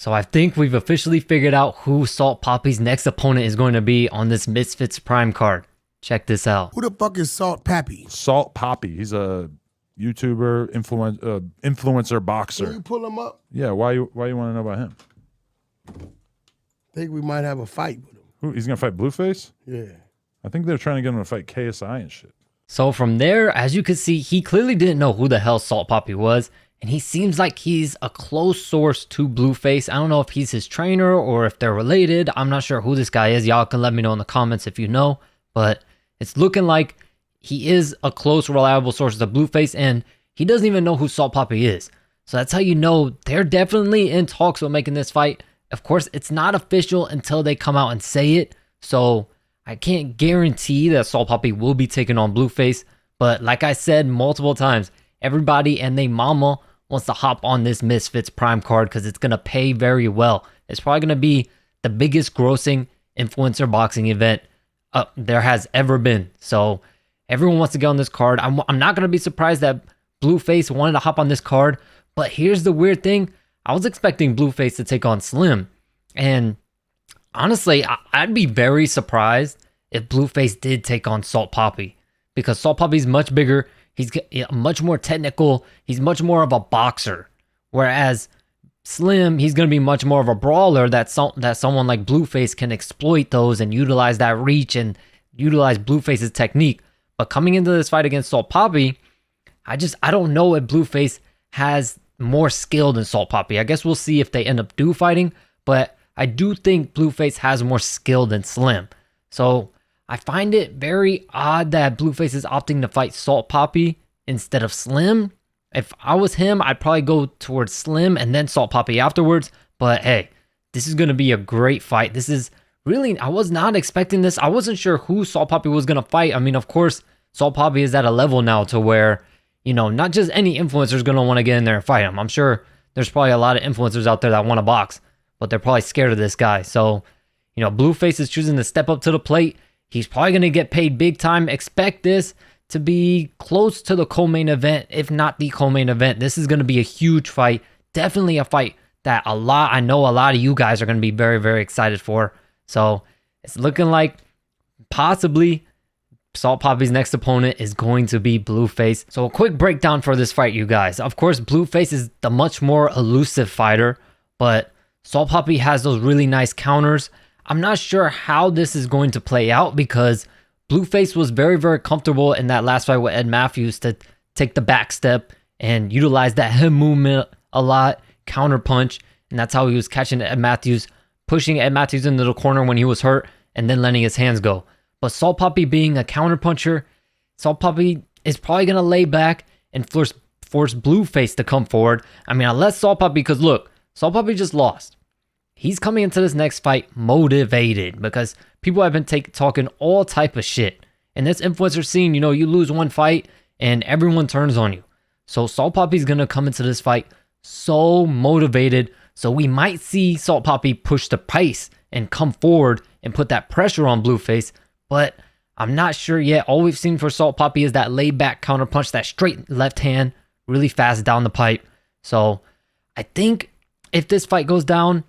So I think we've officially figured out who Salt Poppy's next opponent is going to be on this Misfits Prime card. Check this out. Who the fuck is Salt PAPI? Salt PAPI. He's a YouTuber, influencer boxer. Can you pull him up? Yeah, why you want to know about him? Think we might have a fight with him. Who, he's gonna fight Blueface? Yeah. I think they're trying to get him to fight KSI and shit. So from there, as you can see, he clearly didn't know who the hell Salt Poppy was, and he seems like he's a close source to Blueface. I don't know if he's his trainer or if they're related. I'm not sure who this guy is. Y'all can let me know in the comments if you know, but it's looking like he is a close, reliable source to Blueface, and he doesn't even know who Salt Poppy is. So that's how you know they're definitely in talks with making this fight. Of course, it's not official until they come out and say it, so I can't guarantee that Salt Poppy will be taking on Blueface, but like I said multiple times, everybody and they mama wants to hop on this Misfits Prime card because it's going to pay very well. It's probably going to be the biggest grossing influencer boxing event there has ever been. So everyone wants to get on this card. I'm not going to be surprised that Blueface wanted to hop on this card, but here's the weird thing. I was expecting Blueface to take on Slim, and honestly, I'd be very surprised if Blueface did take on Salt Poppy, because Salt Poppy's much bigger. He's much more technical. He's much more of a boxer, whereas Slim, he's going to be much more of a brawler that someone like Blueface can exploit those and utilize that reach and utilize Blueface's technique. But coming into this fight against Salt Poppy, I don't know if Blueface has more skill than Salt Poppy. I guess we'll see if they end up fighting, but I do think Blueface has more skill than Slim. So I find it very odd that Blueface is opting to fight Salt Poppy instead of Slim. If I was him, I'd probably go towards Slim and then Salt Poppy afterwards. But hey, this is going to be a great fight. This is really, I was not expecting this. I wasn't sure who Salt Poppy was going to fight. I mean, of course, Salt Poppy is at a level now to where, you know, not just any influencer is going to want to get in there and fight him. I'm sure there's probably a lot of influencers out there that want to box, but they're probably scared of this guy. So, you know, Blueface is choosing to step up to the plate. He's probably going to get paid big time. Expect this to be close to the co-main event, if not the co-main event. This is going to be a huge fight. Definitely a fight that I know a lot of you guys are going to be very, very excited for. So it's looking like possibly Salt Poppy's next opponent is going to be Blueface. So a quick breakdown for this fight, you guys. Of course, Blueface is the much more elusive fighter, but Salt Poppy has those really nice counters. I'm not sure how this is going to play out because Blueface was very, very comfortable in that last fight with Ed Matthews to take the back step and utilize that head movement a lot, counter punch, and that's how he was catching Ed Matthews, pushing Ed Matthews into the corner when he was hurt, and then letting his hands go. But Salt Poppy being a counter puncher, Salt Poppy is probably going to lay back and force Blueface to come forward. I mean, unless Salt Poppy, because look, Salt Poppy just lost. He's coming into this next fight motivated because people have been talking all type of shit. In this influencer scene, you know, you lose one fight and everyone turns on you. So Salt Poppy's going to come into this fight so motivated. So we might see Salt Poppy push the pace and come forward and put that pressure on Blueface. But I'm not sure yet. All we've seen for Salt Poppy is that laid back counter punch, that straight left hand, really fast down the pipe. So I think if this fight goes down,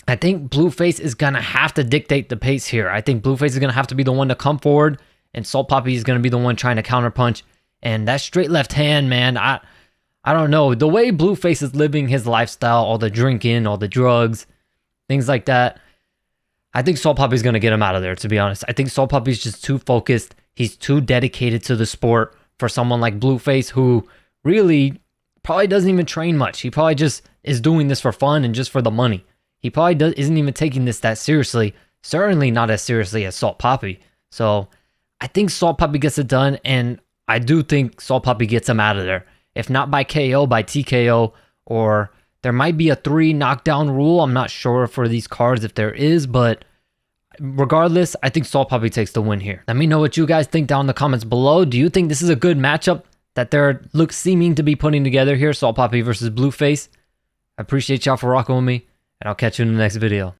I think Blueface is going to have to dictate the pace here. I think Blueface is going to have to be the one to come forward, and Salt Poppy is going to be the one trying to counter punch. And that straight left hand, man, I don't know. The way Blueface is living his lifestyle, all the drinking, all the drugs, things like that, I think Salt Poppy's going to get him out of there, to be honest. I think Salt Poppy's just too focused. He's too dedicated to the sport for someone like Blueface, who really probably doesn't even train much. He probably just is doing this for fun and just for the money. He probably isn't even taking this that seriously. Certainly not as seriously as Salt Poppy. So I think Salt Poppy gets it done, and I do think Salt Poppy gets him out of there. If not by KO, by TKO, or there might be a 3 knockdown rule. I'm not sure for these cards if there is, but regardless, I think Salt Poppy takes the win here. Let me know what you guys think down in the comments below. Do you think this is a good matchup that they're seeming to be putting together here, Salt Poppy versus Blueface? I appreciate y'all for rocking with me, and I'll catch you in the next video.